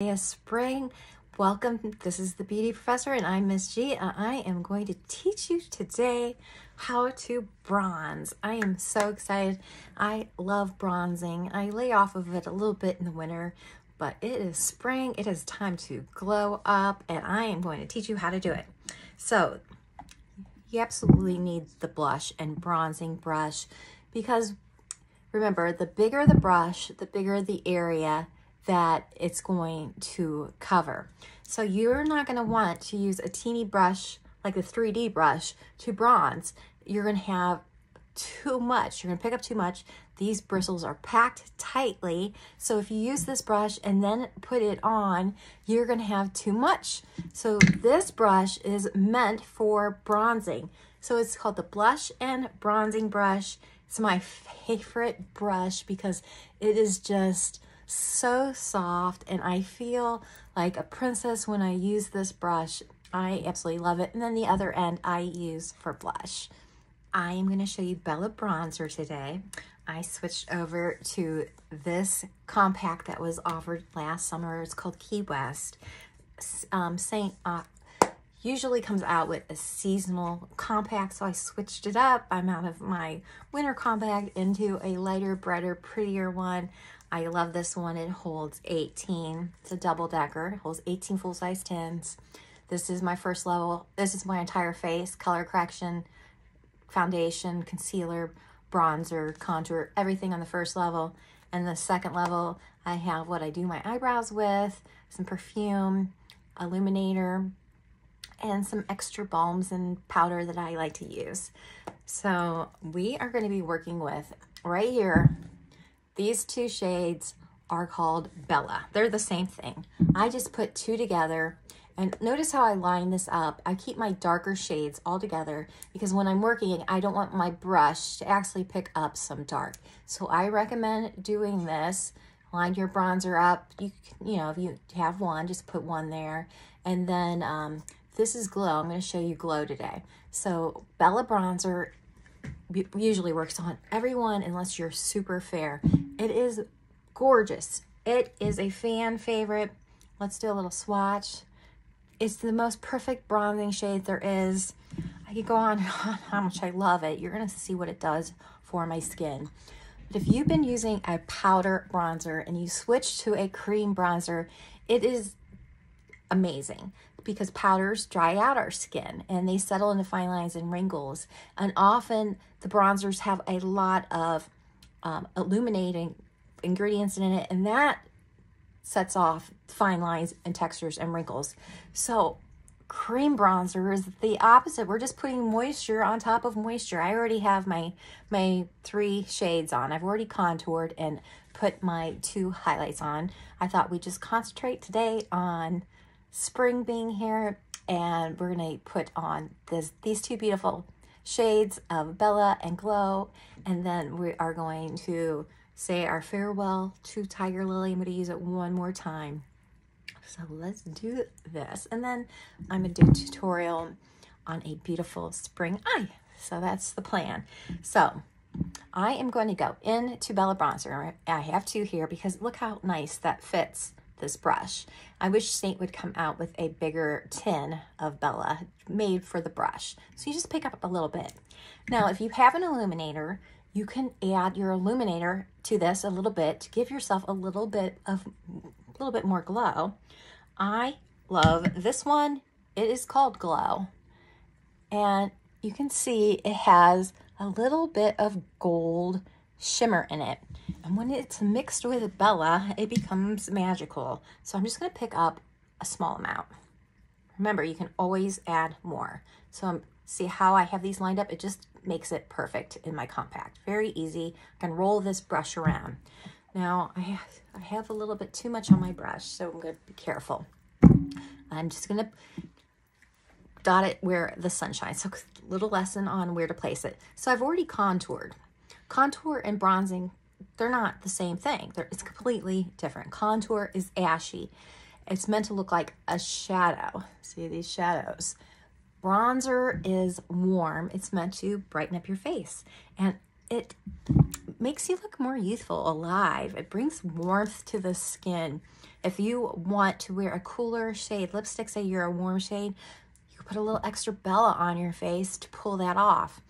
It's spring. Welcome. This is the Beauty Professor and I'm Miss G, and I am going to teach you today how to bronze. I am so excited. I love bronzing. I lay off of it a little bit in the winter, but it is spring. It is time to glow up, and I am going to teach you how to do it. So you absolutely need the blush and bronzing brush, because remember, the bigger the brush, the bigger the area that it's going to cover. So you're not going to want to use a teeny brush like a 3D brush to bronze. You're going to have too much. You're going to pick up too much. These bristles are packed tightly. So if you use this brush and then put it on, you're going to have too much. So this brush is meant for bronzing. So it's called the Blush and Bronzing Brush. It's my favorite brush because it is just so soft, and I feel like a princess when I use this brush. I absolutely love it. And then the other end I use for blush. I am going to show you Bella Bronzer today. I switched over to this compact that was offered last summer. It's called Key West. Seint usually comes out with a seasonal compact, so I switched it up. I'm out of my winter compact into a lighter, brighter, prettier one. I love this one. It holds 18. It's a double decker. It holds 18 full-size tins. This is my first level. This is my entire face: color correction, foundation, concealer, bronzer, contour, everything on the first level. And the second level, I have what I do my eyebrows with, some perfume, illuminator, and some extra balms and powder that I like to use. So we are going to be working with, right here, these two shades are called Bella. They're the same thing. I just put two together, and notice how I line this up. I keep my darker shades all together because when I'm working, I don't want my brush to actually pick up some dark. So I recommend doing this. Line your bronzer up. You know, if you have one, just put one there. And then this is Glow. I'm going to show you Glow today. So Bella Bronzer usually works on everyone unless you're super fair. It is gorgeous. It is a fan favorite. Let's do a little swatch. It's the most perfect bronzing shade there is. I could go on and on how much I love it. You're going to see what it does for my skin. But if you've been using a powder bronzer and you switch to a cream bronzer, it is amazing, because powders dry out our skin and they settle into fine lines and wrinkles. And often the bronzers have a lot of illuminating ingredients in it, and that sets off fine lines and textures and wrinkles. So cream bronzer is the opposite. We're just putting moisture on top of moisture. I already have my three shades on. I've already contoured and put my two highlights on. I thought we'd just concentrate today on spring being here, and we're going to put on these two beautiful shades of Bella and Glow, and then we are going to say our farewell to Tiger Lily. I'm going to use it one more time. So let's do this, and then I'm going to do a tutorial on a beautiful spring eye. So that's the plan. So I am going to go into Bella Bronzer. I have two here because look how nice that fits this brush. I wish Seint would come out with a bigger tin of Bella made for the brush. So you just pick up a little bit. Now, if you have an illuminator, you can add your illuminator to this a little bit to give yourself a little bit more glow. I love this one. It is called Glow. And you can see it has a little bit of gold shimmer in it. And when it's mixed with Bella, it becomes magical. So I'm just going to pick up a small amount. Remember, you can always add more. So see how I have these lined up? It just makes it perfect in my compact. Very easy. I can roll this brush around. Now, I have a little bit too much on my brush, so I'm going to be careful. I'm just going to dot it where the sun shines. So a little lesson on where to place it. So I've already contoured. Contour and bronzing, they're not the same thing. It's completely different. Contour is ashy. It's meant to look like a shadow. See these shadows? Bronzer is warm. It's meant to brighten up your face. And it makes you look more youthful, alive. It brings warmth to the skin. If you want to wear a cooler shade lipstick, say you're a warm shade, you can put a little extra Bella on your face to pull that off.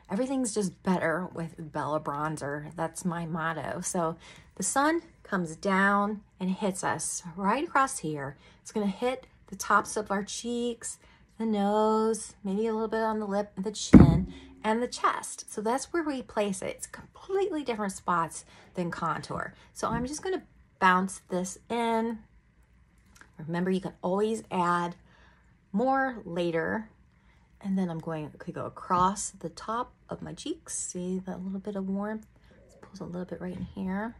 Everything's just better with Bella bronzer. That's my motto. So the sun comes down and hits us right across here. It's gonna hit the tops of our cheeks, the nose, maybe a little bit on the lip, the chin, and the chest. So that's where we place it. It's completely different spots than contour. So I'm just gonna bounce this in. Remember, you can always add more later. And then I'm going to go across the top of my cheeks. See that little bit of warmth? Let's pull a little bit right in here.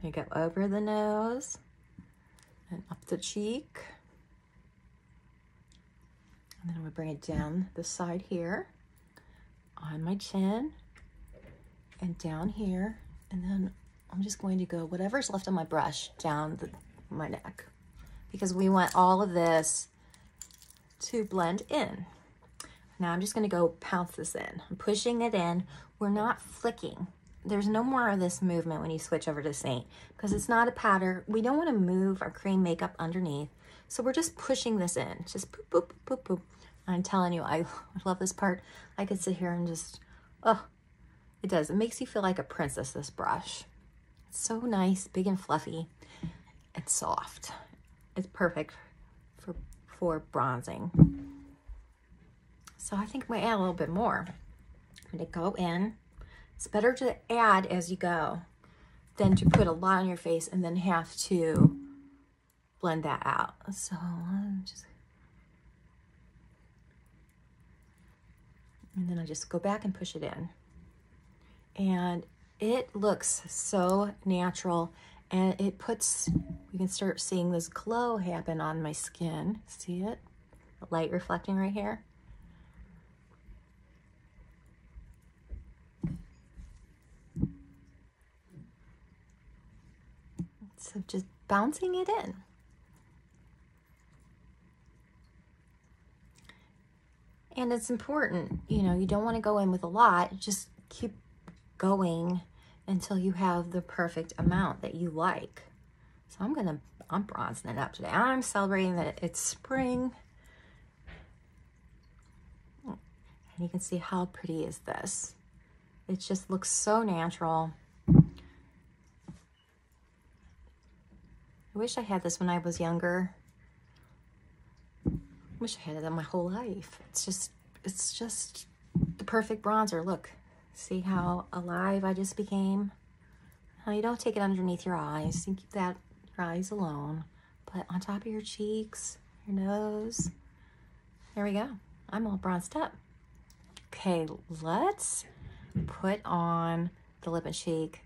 You go over the nose and up the cheek. And then I'm gonna bring it down the side here on my chin and down here. And then I'm just going to go whatever's left on my brush down my neck, because we want all of this to blend in. Now I'm just gonna go pounce this in. I'm pushing it in. We're not flicking. There's no more of this movement when you switch over to Seint, because it's not a powder. We don't wanna move our cream makeup underneath. So we're just pushing this in. Just boop, boop, boop, boop. I'm telling you, I love this part. I could sit here and just, oh, it does. It makes you feel like a princess, this brush. It's so nice, big and fluffy, and soft. It's perfect for bronzing. So I think I'm gonna add a little bit more. I'm gonna go in. It's better to add as you go than to put a lot on your face and then have to blend that out. So and then I just go back and push it in. And it looks so natural, and it puts, you can start seeing this glow happen on my skin. See it? The light reflecting right here. So just bouncing it in. And it's important, you know, you don't want to go in with a lot. Just keep going until you have the perfect amount that you like. So I'm bronzing it up today. I'm celebrating that it's spring. And you can see how pretty is this. It just looks so natural. I wish I had this when I was younger. I wish I had it my whole life. It's just the perfect bronzer. Look, see how alive I just became? Now you don't take it underneath your eyes. You keep your eyes alone. But on top of your cheeks, your nose. There we go. I'm all bronzed up. Okay, let's put on the lip and cheek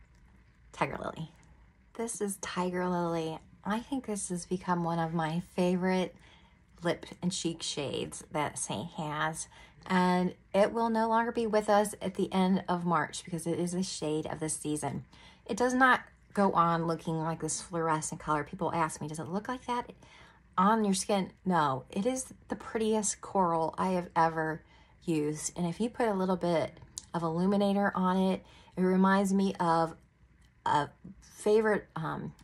Tiger Lily. This is Tiger Lily. I think this has become one of my favorite lip and cheek shades that Seint has, and it will no longer be with us at the end of March because it is a shade of the season. It does not go on looking like this fluorescent color. People ask me, does it look like that on your skin? No, it is the prettiest coral I have ever used, and if you put a little bit of illuminator on it, it reminds me of a favorite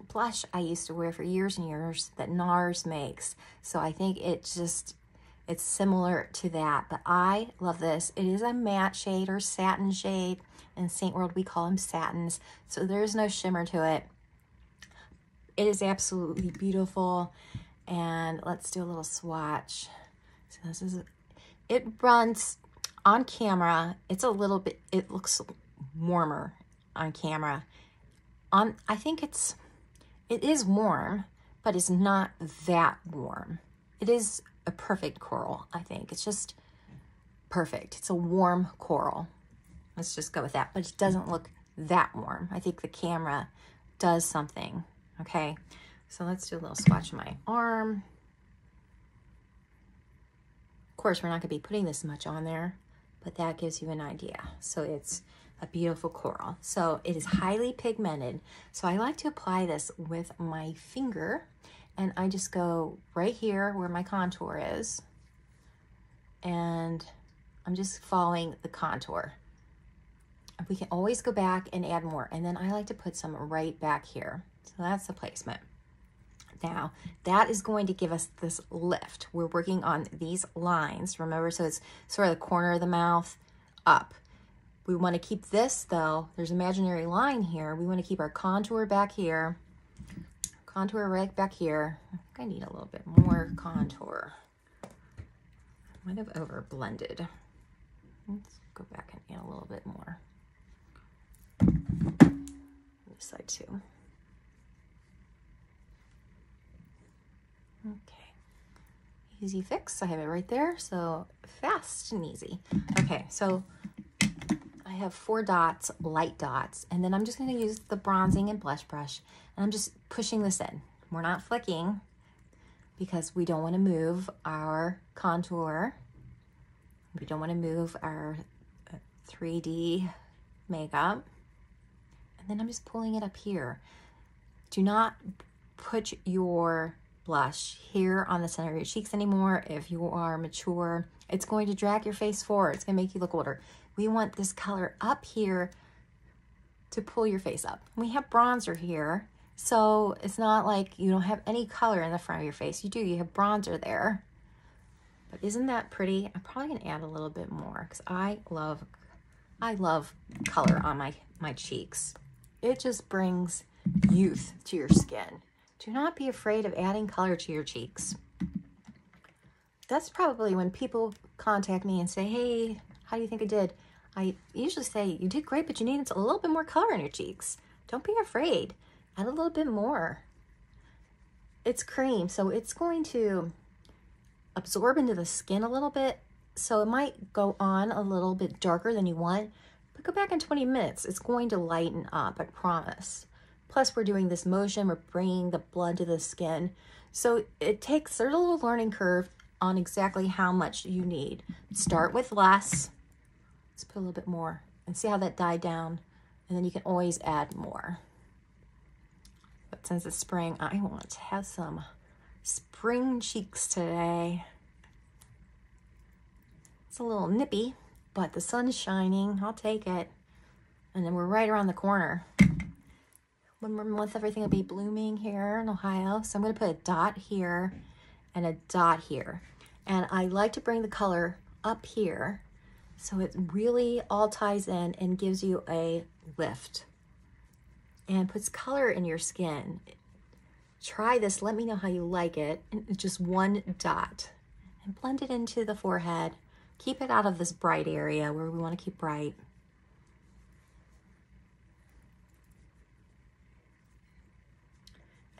blush I used to wear for years and years that NARS makes. So I think it's similar to that, but I love this. It is a matte shade or satin shade. In Seint World, we call them satins. So there's no shimmer to it. It is absolutely beautiful. And let's do a little swatch. So this is, it runs on camera. It's a little bit, it looks warmer on camera. I think it is warm, but it's not that warm. It is a perfect coral, I think. It's just perfect. It's a warm coral. Let's just go with that, but it doesn't look that warm. I think the camera does something, okay? So let's do a little swatch of my arm. Of course, we're not gonna be putting this much on there, but that gives you an idea. So it's a beautiful coral. So it is highly pigmented. So I like to apply this with my finger, and I just go right here where my contour is, and I'm just following the contour. We can always go back and add more, and then I like to put some right back here. So that's the placement. now. That is going to give us this lift. We're working on these lines, remember? So it's sort of the corner of the mouth up. We want to keep this, though. There's an imaginary line here. We want to keep our contour back here. Contour right back here. I think I need a little bit more contour. Might have over blended. Let's go back and add a little bit more. This side too. Okay. Easy fix. I have it right there. So fast and easy. Okay, so I have 4 dots, light dots, and then I'm just going to use the bronzing and blush brush, and I'm just pushing this in. We're not flicking because we don't want to move our contour. We don't want to move our 3D makeup. And then I'm just pulling it up here. Do not put your blush here on the center of your cheeks anymore. If you are mature, it's going to drag your face forward. It's going to make you look older. We want this color up here to pull your face up. We have bronzer here, so it's not like you don't have any color in the front of your face. You do, you have bronzer there. But isn't that pretty? I'm probably gonna add a little bit more because I love color on my cheeks. It just brings youth to your skin. Do not be afraid of adding color to your cheeks. That's probably when people contact me and say, hey, how do you think I did? I usually say, you did great, but you need a little bit more color in your cheeks. Don't be afraid. Add a little bit more. It's cream, so it's going to absorb into the skin a little bit. So it might go on a little bit darker than you want, but go back in 20 minutes. It's going to lighten up, I promise. Plus, we're doing this motion. We're bringing the blood to the skin. So it takes, there's a little learning curve on exactly how much you need. Start with less. Let's put a little bit more and see how that died down. And then you can always add more. But since it's spring, I want to have some spring cheeks today. It's a little nippy, but the sun's shining. I'll take it. And then we're right around the corner. 1 more month, everything will be blooming here in Ohio. So I'm going to put a dot here and a dot here. And I like to bring the color up here so it really all ties in and gives you a lift and puts color in your skin. Try this. Let me know how you like it. And it's just 1 dot. And blend it into the forehead. Keep it out of this bright area where we want to keep bright.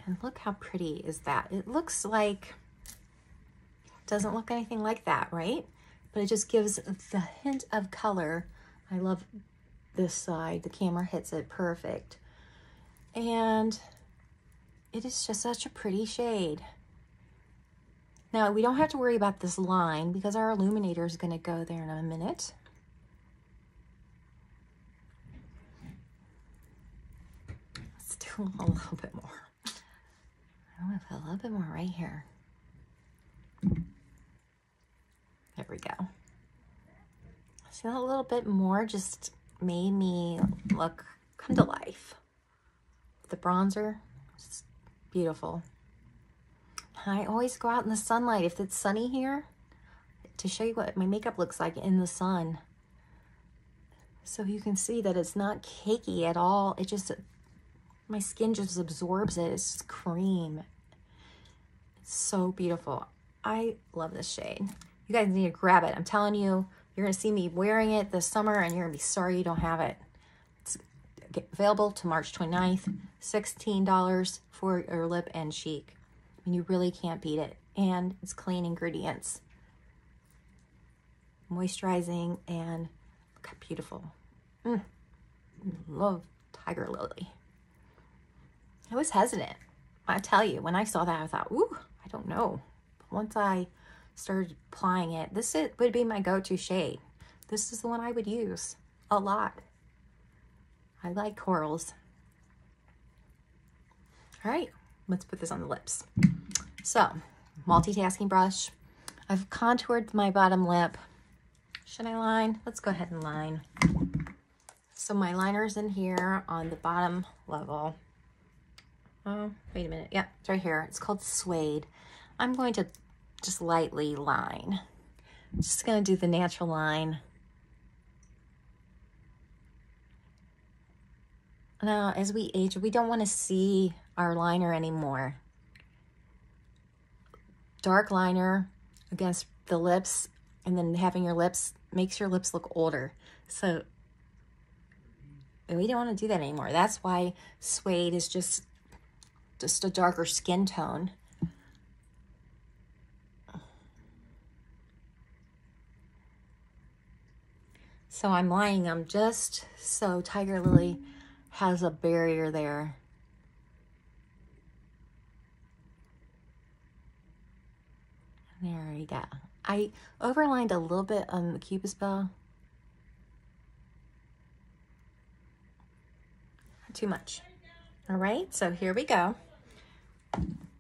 And look how pretty is that. It looks like, doesn't look anything like that, right? But it just gives the hint of color. I love this side. The camera hits it perfect. And it is just such a pretty shade. Now, we don't have to worry about this line because our illuminator is going to go there in a minute. Let's do a little bit more. I'm going to put a little bit more right here. There we go. See, that a little bit more just made me look, come to life. The bronzer, it's beautiful. I always go out in the sunlight if it's sunny here to show you what my makeup looks like in the sun. So you can see that it's not cakey at all. It just, my skin just absorbs it. It's just cream. It's so beautiful. I love this shade. You guys need to grab it. I'm telling you, you're going to see me wearing it this summer and you're going to be sorry you don't have it. It's available to March 29th. $16 for your lip and cheek. And you really can't beat it. And it's clean ingredients. Moisturizing and look how beautiful. Love Tiger Lily. I was hesitant. I tell you, when I saw that, I thought, ooh, I don't know. But once I started applying it, this would be my go-to shade. This is the one I would use a lot. I like corals. All right, let's put this on the lips. So, multitasking brush. I've contoured my bottom lip. Should I line? Let's go ahead and line. So my liner's in here on the bottom level. Oh, wait a minute. Yeah, it's right here. It's called Suede. I'm going to just lightly line. I'm just going to do the natural line. Now, as we age, we don't want to see our liner anymore. Dark liner against the lips, and then having your lips makes your lips look older. So we don't want to do that anymore. That's why Suede is just a darker skin tone. So I'm lining them just so Tiger Lily has a barrier there. There we go. I overlined a little bit on the Cupid's bow. Not too much. All right, so here we go.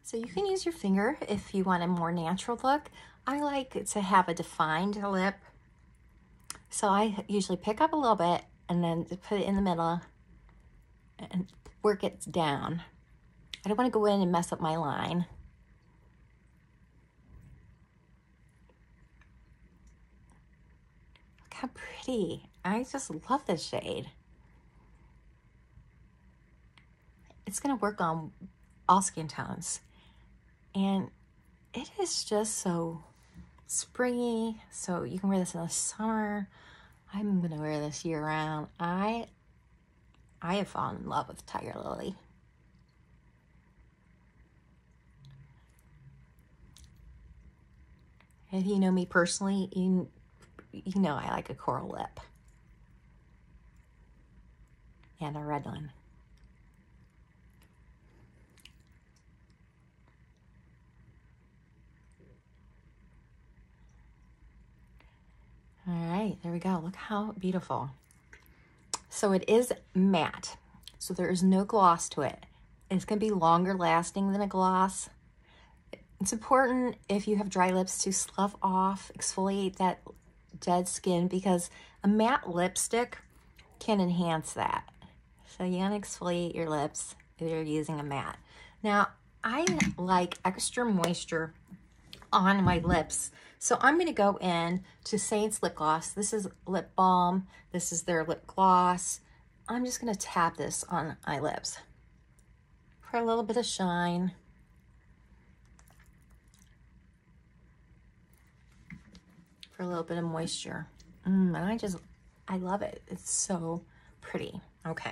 So you can use your finger if you want a more natural look. I like to have a defined lip. So I usually pick up a little bit and then put it in the middle and work it down. I don't want to go in and mess up my line. Look how pretty. I just love this shade. It's going to work on all skin tones. And it is just so springy. So you can wear this in the summer. I'm going to wear this year round. I have fallen in love with Tiger Lily. If you know me personally, you know I like a coral lip. And a red one. All right, there we go. Look how beautiful. So it is matte. So there is no gloss to it. It's going to be longer lasting than a gloss. It's important if you have dry lips to slough off, exfoliate that dead skin, because a matte lipstick can enhance that. So you want to exfoliate your lips if you're using a matte. Now, I like extra moisture on my lips. So I'm going to go in to Seint's lip gloss. This is lip balm. This is their lip gloss. I'm just going to tap this on my lips for a little bit of shine. For a little bit of moisture. And I love it. It's so pretty. Okay.